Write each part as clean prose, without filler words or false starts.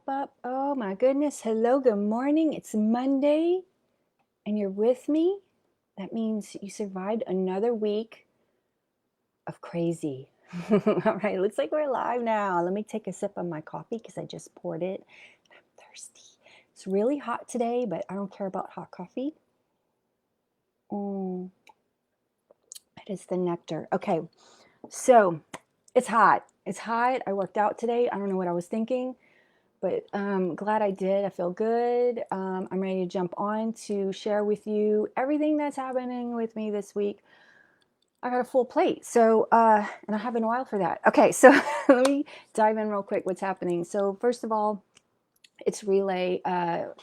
up. Oh my goodness. Hello, good morning. It's Monday and you're with me. That means you survived another week of crazy. All right, looks like we're live now. Let me take a sip of my coffee because I just poured it. I'm thirsty. It's really hot today, but I don't care about hot coffee. Mm, it is the nectar. Okay, so it's hot. It's hot. I worked out today. I don't know what I was thinking, but glad I did. I feel good. I'm ready to jump on to share with you everything that's happening with me this week. I got a full plate, so and I have an oil for that. Okay, so let me dive in real quick. What's happening? So first of all, it's Relay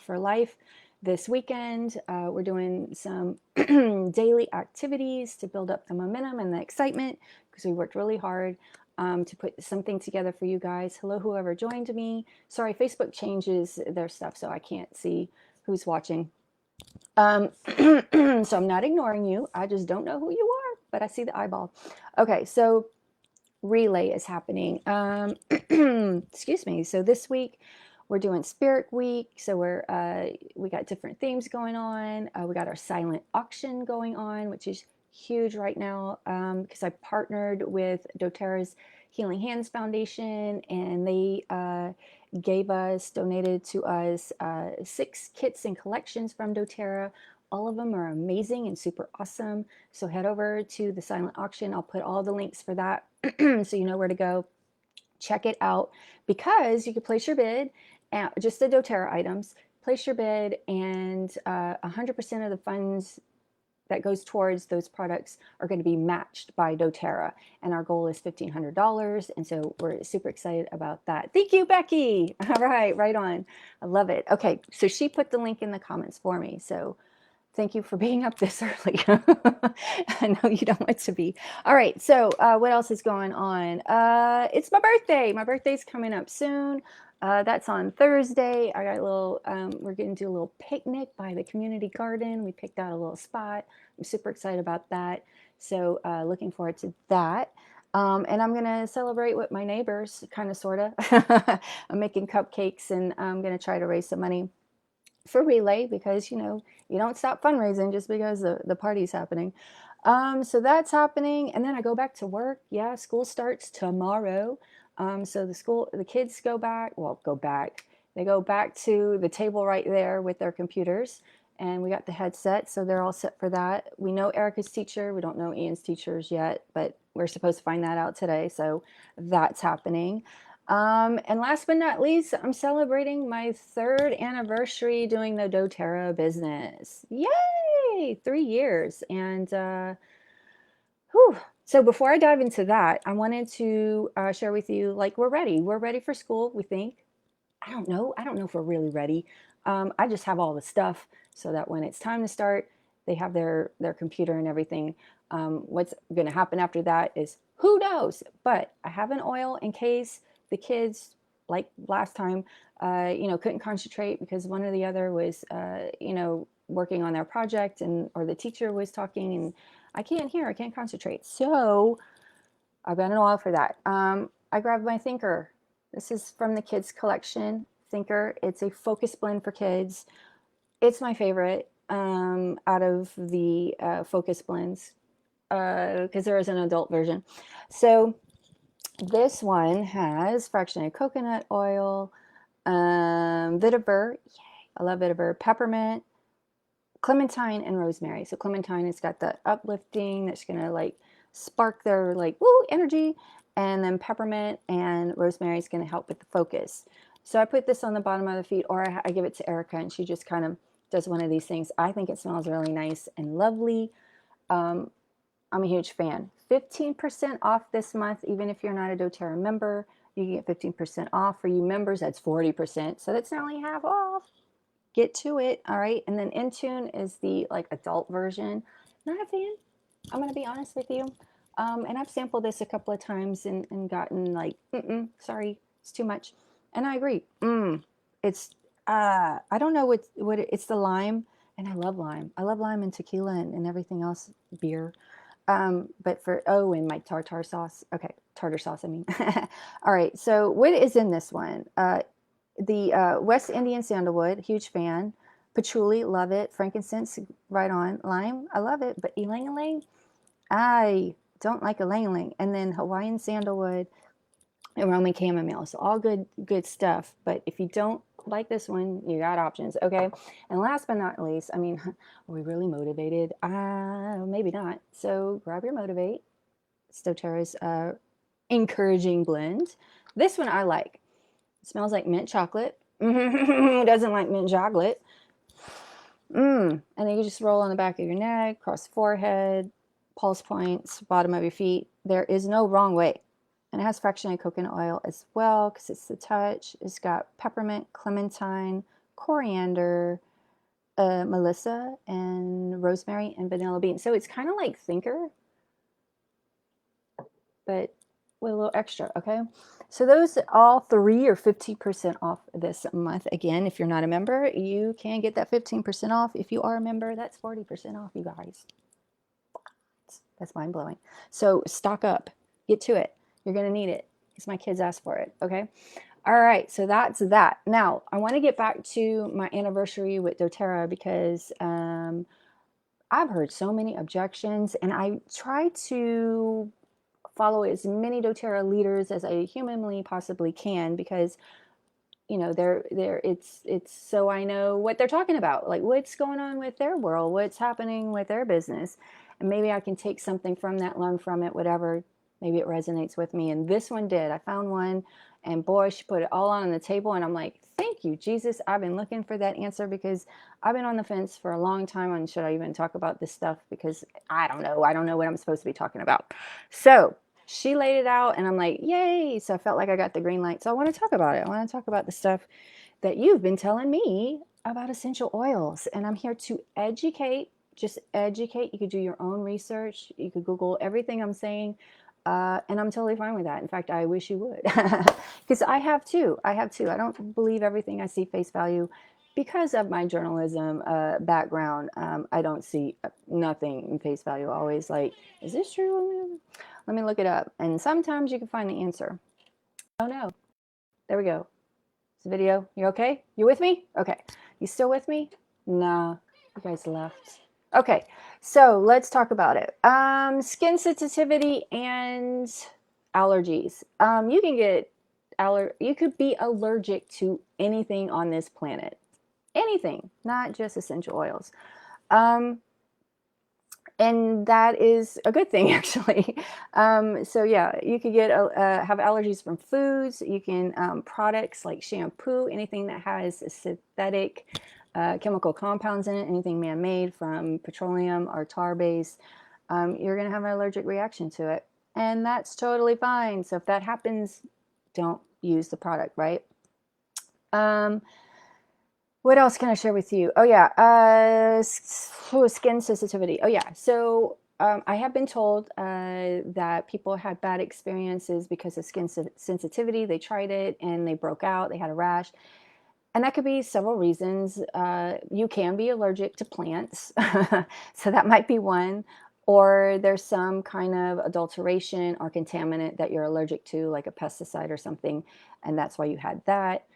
for Life this weekend. We're doing some daily activities to build up the momentum and the excitement because we worked really hard to put something together for you guys. Hello, whoever joined me. Sorry, Facebook changes their stuff, so I can't see who's watching. So I'm not ignoring you. I just don't know who you are, but I see the eyeball. Okay, so Relay is happening. Excuse me. So this week we're doing Spirit Week. So we got different themes going on. We got our silent auction going on, which is huge right now because I partnered with Doterra's Healing Hands Foundation, and they donated to us 6 kits and collections from Doterra. All of them are amazing and super awesome. So head over to the silent auction. I'll put all the links for that so you know where to go. Check it out because you can place your bid, just the doTERRA items, place your bid, and 100% of the funds that goes towards those products are going to be matched by doTERRA. And our goal is $1,500. And so we're super excited about that. Thank you, Becky. All right, right on. I love it. Okay, so she put the link in the comments for me. So thank you for being up this early. I know you don't want to be. All right, so what else is going on? It's my birthday. My birthday's coming up soon. That's on Thursday. I got a little, we're going to do a little picnic by the community garden. We picked out a little spot. I'm super excited about that. So looking forward to that. And I'm going to celebrate with my neighbors, kind of, sort of. I'm making cupcakes, and I'm going to try to raise some money for Relay because, you know, you don't stop fundraising just because the party's happening. So that's happening. And then I go back to work. Yeah, school starts tomorrow. So the kids go back. They go back to the table right there with their computers. And we got the headset, so they're all set for that. We know Erica's teacher. We don't know Ian's teachers yet, but we're supposed to find that out today. So that's happening. And last but not least, I'm celebrating my 3rd anniversary doing the doTERRA business. Yay! 3 years. And whew. So before I dive into that, I wanted to share with you, like, we're ready. We're ready for school, we think. I don't know. I don't know if we're really ready. I just have all the stuff so that when it's time to start, they have their computer and everything. What's going to happen after that is who knows. But I have an oil in case the kids, like last time, couldn't concentrate because one or the other was, working on their project, or the teacher was talking, and I can't concentrate. So I've got an oil for that. I grabbed my Thinker. This is from the kids collection, Thinker. It's a focus blend for kids. It's my favorite out of the focus blends because there is an adult version. So this one has fractionated coconut oil, vetiver. Yay, I love vetiver. Peppermint, clementine, and rosemary. So clementine has got the uplifting that's going to like spark their like woo energy, and then peppermint and rosemary is going to help with the focus. So I put this on the bottom of the feet, or I give it to Erica, and she just kind of does one of these things. I think it smells really nice and lovely. I'm a huge fan. 15% off this month, even if you're not a doTERRA member. You can get 15% off. For you members, that's 40%. So that's nearly half off. Get to it. All right. And then Intune is the like adult version. Not a fan. I'm going to be honest with you. And I've sampled this a couple of times and gotten like, sorry, it's too much. And I agree. It's, I don't know it's the lime, and I love lime. I love lime and tequila and everything else, beer. But and my tartar sauce. Okay, tartar sauce, I mean. All right, so what is in this one? The West Indian sandalwood, huge fan. Patchouli, love it. Frankincense, right on. Lime, I love it. But ylang-ylang, I don't like ylang-ylang. And then Hawaiian sandalwood and Roman chamomile. So all good stuff. But if you don't like this one, you got options, okay? And last but not least, I mean, are we really motivated? Maybe not. So grab your Motivate. It's Doterra's encouraging blend. This one I like. It smells like mint chocolate. Who doesn't like mint chocolate? And then you just roll on the back of your neck, across the forehead, pulse points, bottom of your feet. There is no wrong way. And it has fractionated coconut oil as well because it's the touch. It's got peppermint, clementine, coriander, melissa, and rosemary, and vanilla bean. So it's kind of like Thinker, but with a little extra, okay? So those all three are 15% off this month. Again, if you're not a member, you can get that 15% off. If you are a member, that's 40% off, you guys. That's mind-blowing. So stock up. Get to it. You're going to need it because my kids asked for it, okay? All right, so that's that. Now, I want to get back to my anniversary with doTERRA because I've heard so many objections, and I try to follow as many doTERRA leaders as I humanly possibly can because you know it's so I know what they're talking about, like what's going on with their world, what's happening with their business, and maybe I can take something from that, learn from it, whatever. Maybe it resonates with me. And this one did. I found one, and boy, she put it all on the table, and I'm like, thank you, Jesus. I've been looking for that answer because I've been on the fence for a long time on should I even talk about this stuff because I don't know what I'm supposed to be talking about. So she laid it out, and I'm like, yay. So I felt like I got the green light. So I want to talk about it. I want to talk about the stuff that you've been telling me about essential oils. And I'm here to educate, just educate. You could do your own research. You could Google everything I'm saying. And I'm totally fine with that. In fact, I wish you would. Because I have too. I don't believe everything I see face value. Because of my journalism background, I don't see nothing in face value. Always like, is this true? Let me look it up. And sometimes you can find the answer. Oh no. There we go. It's a video. You okay? You with me? Okay. You still with me? Nah. You guys left. Okay. So let's talk about it. Skin sensitivity and allergies. You can get you could be allergic to anything on this planet. Anything, not just essential oils. And that is a good thing, actually. So yeah, you could get have allergies from foods. You can products like shampoo, anything that has synthetic chemical compounds in it, anything man-made from petroleum or tar-based. You're going to have an allergic reaction to it, and that's totally fine. So if that happens, don't use the product, right? What else can I share with you? Oh yeah, skin sensitivity. Oh yeah, so I have been told that people had bad experiences because of skin sensitivity. They tried it and they broke out. They had a rash, and that could be several reasons. You can be allergic to plants, so that might be one. Or there's some kind of adulteration or contaminant that you're allergic to, like a pesticide or something, and that's why you had that.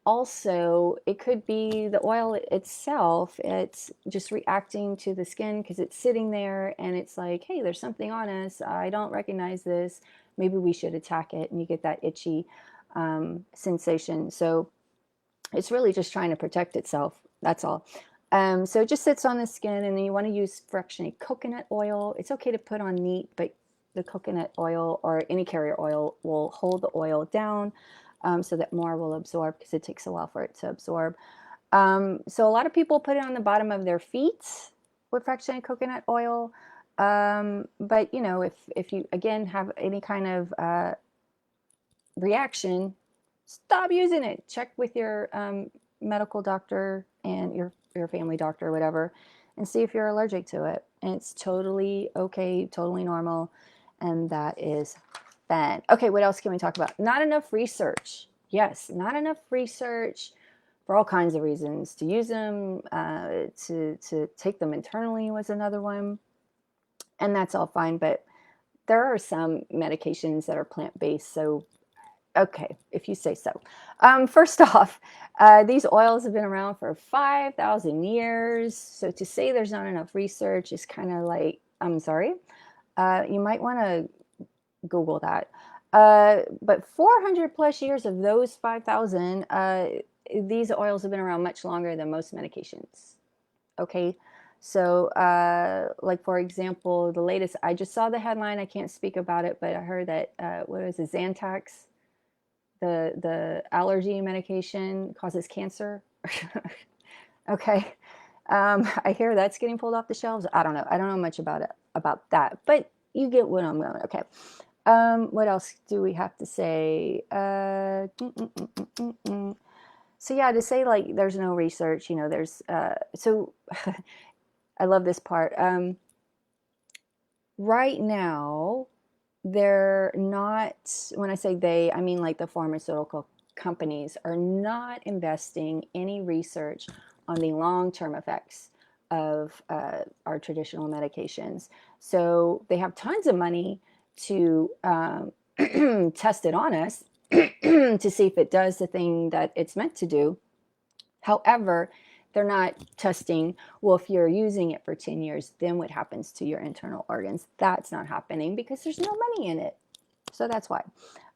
Also, it could be the oil itself. It's just reacting to the skin because it's sitting there and it's like, hey, there's something on us. I don't recognize this. Maybe we should attack it. And you get that itchy sensation. So it's really just trying to protect itself. That's all. So it just sits on the skin, and then you want to use fractionated coconut oil. It's okay to put on neat, but the coconut oil or any carrier oil will hold the oil down. So that more will absorb because it takes a while for it to absorb. So a lot of people put it on the bottom of their feet with fractionated coconut oil. But you know, if you again have any kind of reaction, stop using it. Check with your medical doctor and your family doctor or whatever, and see if you're allergic to it. And it's totally okay, totally normal, and that is fun. Okay, what else can we talk about? Not enough research. Yes, not enough research for all kinds of reasons. To use them, to take them internally was another one, and that's all fine. But there are some medications that are plant-based, so Okay, if you say so. First off, these oils have been around for 5,000 years. So to say there's not enough research is kind of like, I'm sorry. You might want to Google that. But 400 plus years of those 5,000, these oils have been around much longer than most medications. Okay. So, like for example, the latest, I just saw the headline. I can't speak about it, but I heard that, what is it, Zantac, the allergy medication causes cancer. Okay. I hear that's getting pulled off the shelves. I don't know. I don't know much about that, but you get what I'm going. Okay. What else do we have to say? So yeah, to say like there's no research, there's so I love this part. Right now, they're not, when I say they, I mean like the pharmaceutical companies are not investing any research on the long-term effects of our traditional medications. So they have tons of money to test it on us to see if it does the thing that it's meant to do. However, they're not testing, well, if you're using it for 10 years, then what happens to your internal organs? That's not happening because there's no money in it. So that's why.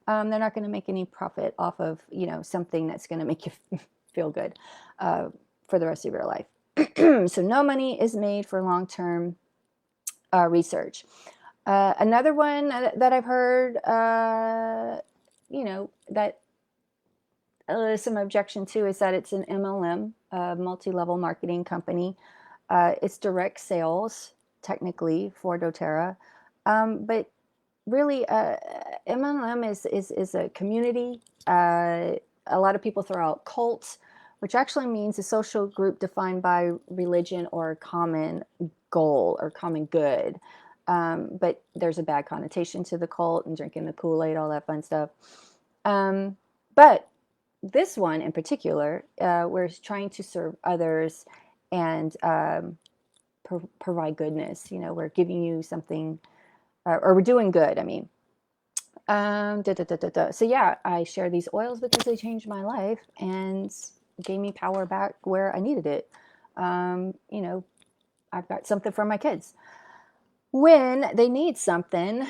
They're not going to make any profit off of, something that's going to make you feel good for the rest of your life. So no money is made for long-term research. Another one that I've heard, that some objection to is that it's an MLM, multi-level marketing company. It's direct sales, technically, for doTERRA. But really, MLM is a community. A lot of people throw out cults, which actually means a social group defined by religion or common goal or common good. But there's a bad connotation to the cult and drinking the Kool-Aid, all that fun stuff. But this one in particular, we're trying to serve others and provide goodness. We're giving you something, or we're doing good. I mean, So yeah, I share these oils because they changed my life and gave me power back where I needed it. I've got something for my kids when they need something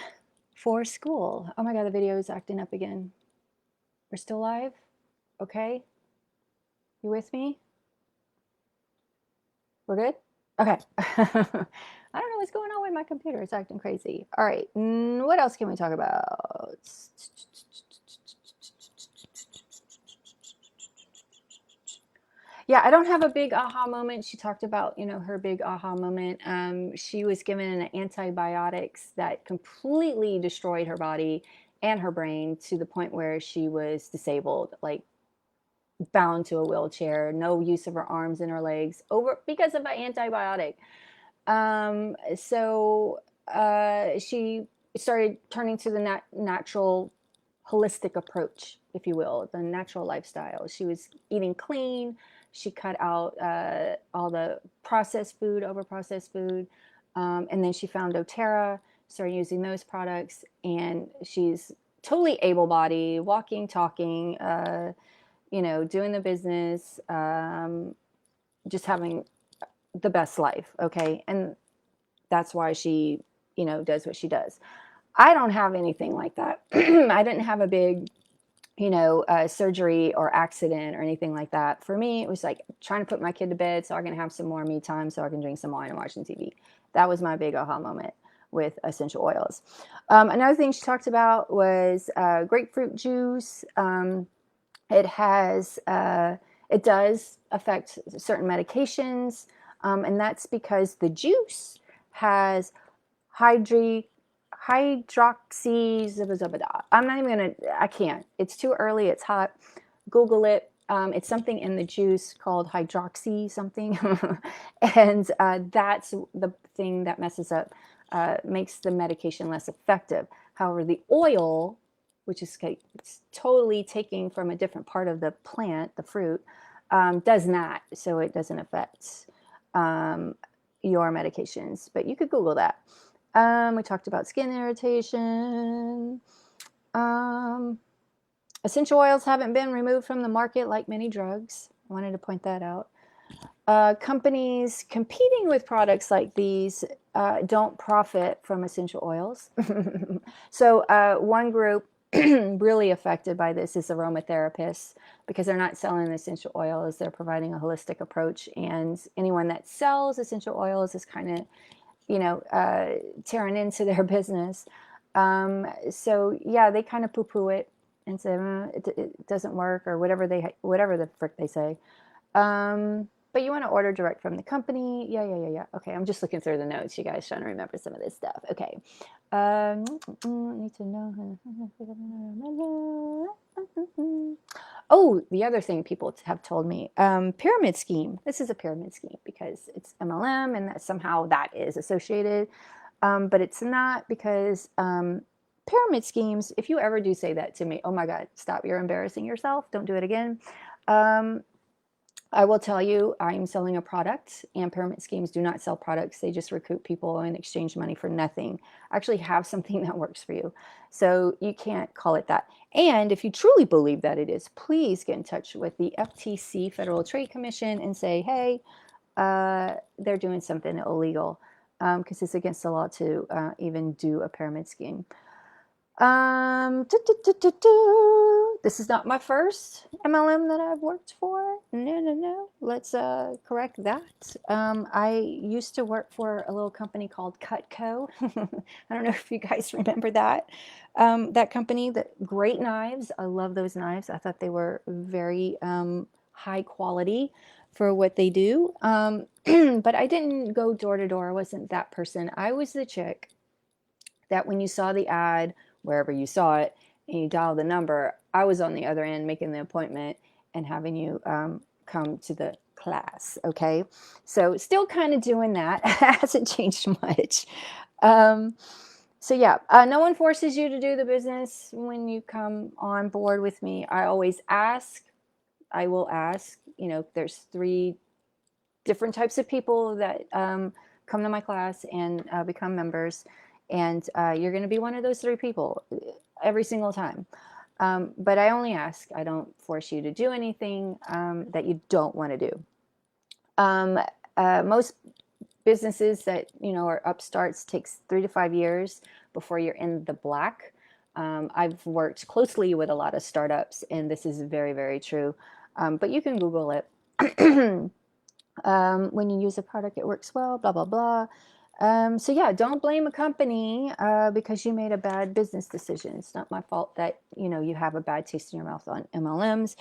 for school. Oh my God, the video is acting up again. We're still live? Okay. You with me? We're good? Okay. I don't know what's going on with my computer. It's acting crazy. All right. What else can we talk about? Yeah, I don't have a big aha moment. She talked about, her big aha moment. She was given antibiotics that completely destroyed her body and her brain to the point where she was disabled, like bound to a wheelchair, no use of her arms and her legs over because of an antibiotic. So she started turning to the natural, holistic approach, if you will, the natural lifestyle. She was eating clean. She cut out all the processed food, over processed food. And then she found doTERRA, started using those products, and she's totally able-bodied, walking, talking, doing the business, just having the best life. Okay. And that's why she, does what she does. I don't have anything like that. I didn't have a big, surgery or accident or anything like that. For me, it was like trying to put my kid to bed so I can have some more me time so I can drink some wine and watch some TV. That was my big aha moment with essential oils. Another thing she talked about was grapefruit juice. It does affect certain medications, and that's because the juice has hydroxy. I'm not even gonna. I can't. It's too early. It's hot. Google it. It's something in the juice called hydroxy something, and that's the thing that messes up, makes the medication less effective. However, the oil, which is totally taking from a different part of the plant, the fruit, does not. So it doesn't affect your medications. But you could Google that. We talked about skin irritation. Essential oils haven't been removed from the market like many drugs. I wanted to point that out. Companies competing with products like these don't profit from essential oils. So one group really affected by this is aromatherapists, because they're not selling essential oils, they're providing a holistic approach, and anyone that sells essential oils is kind of, tearing into their business. So yeah, they kind of poo-poo it and say it doesn't work, or whatever the frick they say. But you want to order direct from the company. Yeah. Okay, I'm just looking through the notes, you guys, trying to remember some of this stuff. Okay. Need to know. Oh, the other thing people have told me, pyramid scheme. This is a pyramid scheme because it's MLM, and that somehow that is associated. But it's not, because pyramid schemes, if you ever do say that to me, oh my God, stop, you're embarrassing yourself. Don't do it again. I will tell you, I'm selling a product, and pyramid schemes do not sell products. They just recruit people and exchange money for nothing. I actually have something that works for you. So you can't call it that. And if you truly believe that it is, please get in touch with the FTC, Federal Trade Commission, and say, hey, they're doing something illegal, because it's against the law to even do a pyramid scheme. This is not my first MLM that I've worked for. No. Let's correct that. I used to work for a little company called Cutco. I don't know if you guys remember that. That company, great knives. I love those knives. I thought they were very high quality for what they do. But I didn't go door to door. I wasn't that person. I was the chick that when you saw the ad, wherever you saw it, and you dial the number, I was on the other end making the appointment and having you come to the class. Okay, so still kind of doing that. Hasn't changed much. So yeah, no one forces you to do the business when you come on board with me. I always ask. I will ask. There's 3 different types of people that come to my class and become members. And you're going to be one of those 3 people every single time. But I only ask. I don't force you to do anything that you don't want to do. Most businesses that are upstarts takes 3 to 5 years before you're in the black. I've worked closely with a lot of startups, and this is very, very true. But you can Google it. When you use a product, it works well, blah, blah, blah. So yeah, don't blame a company because you made a bad business decision. It's not my fault that, you have a bad taste in your mouth on MLMs.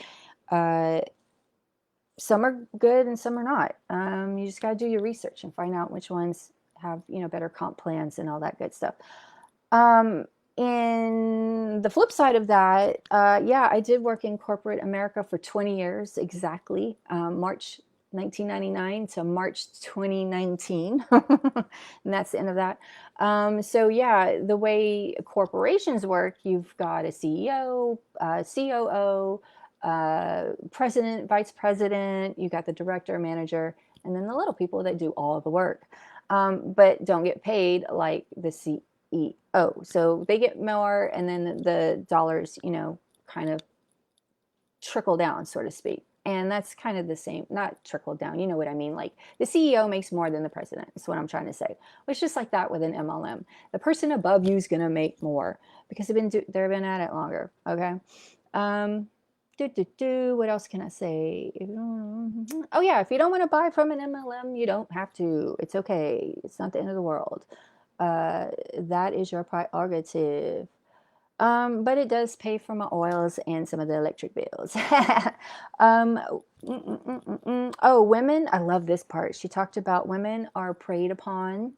Some are good and some are not. You just got to do your research and find out which ones have, better comp plans and all that good stuff. In the flip side of that, yeah, I did work in corporate America for 20 years exactly, March 1999 to March 2019. And that's the end of that. So yeah, the way corporations work, you've got a CEO, COO, president, vice president, you got the director, manager, and then the little people that do all of the work, but don't get paid like the CEO. So they get more, and then the dollars, kind of trickle down, so to speak. And that's kind of the same, not trickle down, you know what I mean? Like the CEO makes more than the president, is what I'm trying to say. It's just like that with an MLM. The person above you is going to make more because they've been at it longer. Okay. What else can I say? Oh yeah, if you don't want to buy from an MLM, you don't have to. It's okay. It's not the end of the world. That is your prerogative. But it does pay for my oils and some of the electric bills. Oh, women, I love this part. She talked about women are preyed upon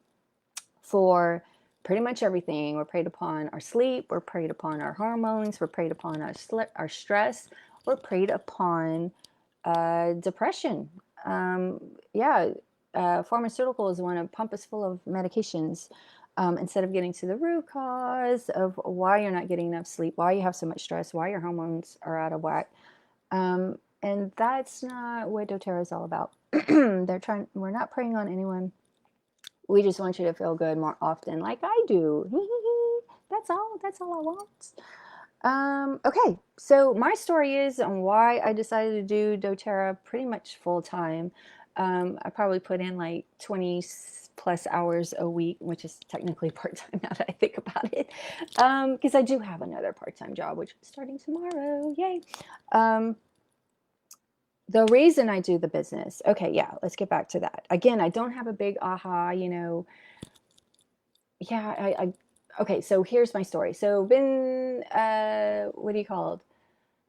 for pretty much everything. We're preyed upon our sleep, we're preyed upon our hormones, we're preyed upon our stress, we're preyed upon depression. Yeah, pharmaceuticals want to pump us full of medications instead of getting to the root cause of why you're not getting enough sleep, why you have so much stress, why your hormones are out of whack. And that's not what doTERRA is all about. We're not preying on anyone. We just want you to feel good more often, like I do. That's all I want. Okay, so my story is on why I decided to do doTERRA pretty much full time. I probably put in like 20 plus hours a week, which is technically part time now that I think about it. Because I do have another part time job, which is starting tomorrow. Yay. Um, the reason I do the business, okay, yeah, let's get back to that. Again, I don't have a big aha, yeah, okay, so here's my story. So been, what do you call it?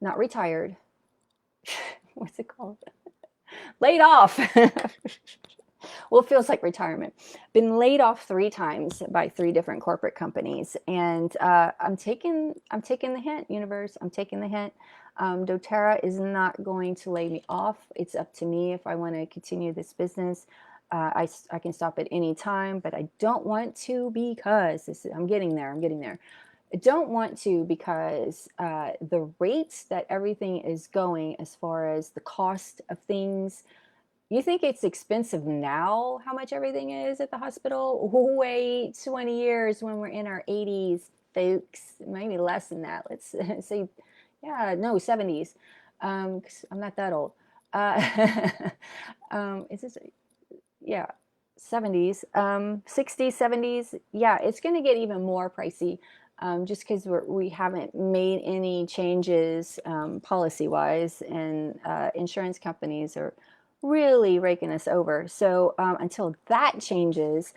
Not retired. What's it called? Laid off. Well, it feels like retirement. Been laid off 3 times by 3 different corporate companies, and I'm taking the hint, universe. I'm taking the hint. DoTerra is not going to lay me off. It's up to me if I want to continue this business. I can stop at any time, but I don't want to because I'm getting there. I'm getting there. I don't want to because the rates that everything is going, as far as the cost of things, you think it's expensive now, how much everything is at the hospital? Wait 20 years when we're in our 80s, folks, maybe less than that. Let's say, yeah, no, 70s. 'Cause I'm not that old. Uh, is this, yeah, 70s, 60s, 70s. Yeah, it's going to get even more pricey, just because we haven't made any changes policy wise, and insurance companies are really raking us over. So until that changes,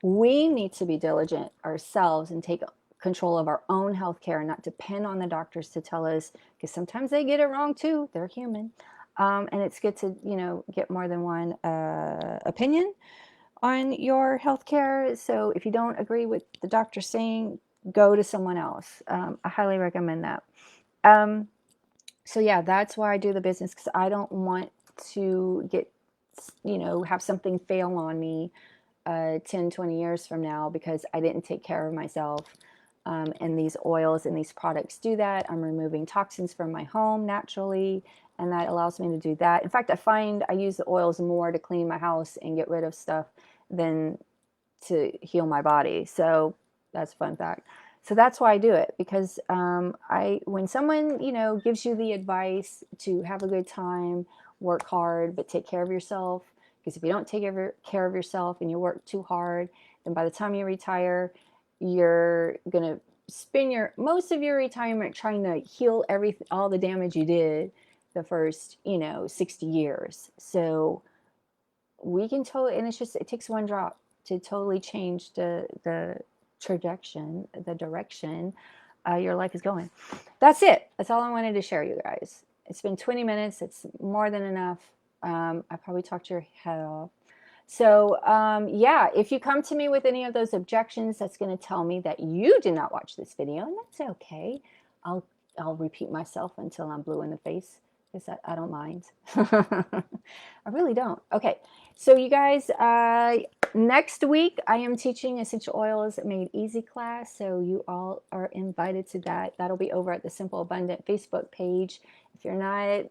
we need to be diligent ourselves and take control of our own health care and not depend on the doctors to tell us, because sometimes they get it wrong too. They're human. And it's good to, get more than one opinion on your health care. So if you don't agree with the doctor saying, go to someone else. I highly recommend that. Um, so yeah, that's why I do the business, because I don't want to get, have something fail on me 10, 20 years from now because I didn't take care of myself. And these oils and these products do that. I'm removing toxins from my home naturally, and that allows me to do that. In fact, I find I use the oils more to clean my house and get rid of stuff than to heal my body. So that's a fun fact. So that's why I do it, because when someone, gives you the advice to have a good time, work hard, but take care of yourself, because if you don't take care of yourself and you work too hard, then by the time you retire, you're going to spend most of your retirement trying to heal all the damage you did the first, 60 years. So we can totally, and it takes one drop to totally change the direction your life is going. That's it. That's all I wanted to share, you guys. It's been 20 minutes. It's more than enough. I probably talked your head off. So yeah, if you come to me with any of those objections, that's going to tell me that you did not watch this video, and that's okay. I'll repeat myself until I'm blue in the face, because I don't mind. I really don't. Okay, so you guys, next week I am teaching Essential Oils Made Easy class, so you all are invited to that. That'll be over at the Simple Abundant Facebook page. If you're not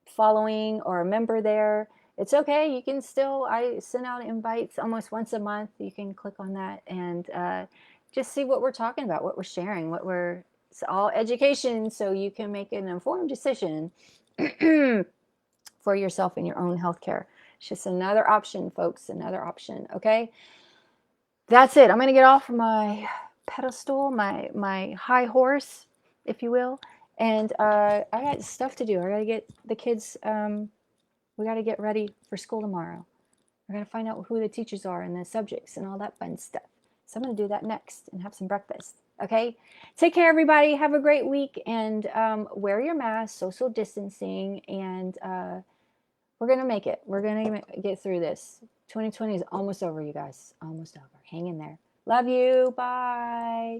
following or a member there, it's okay. You can still, I send out invites almost once a month. You can click on that and just see what we're talking about, what we're sharing, it's all education, so you can make an informed decision for yourself in your own healthcare. It's just another option, folks, another option. Okay, that's it. I'm going to get off my pedestal, my high horse, if you will, and I got stuff to do. I got to get the kids. We got to get ready for school tomorrow. We're going to find out who the teachers are and the subjects and all that fun stuff. So I'm going to do that next and have some breakfast. Okay? Take care, everybody. Have a great week. And wear your mask, social distancing, and we're going to make it. We're going to get through this. 2020 is almost over, you guys. Almost over. Hang in there. Love you. Bye.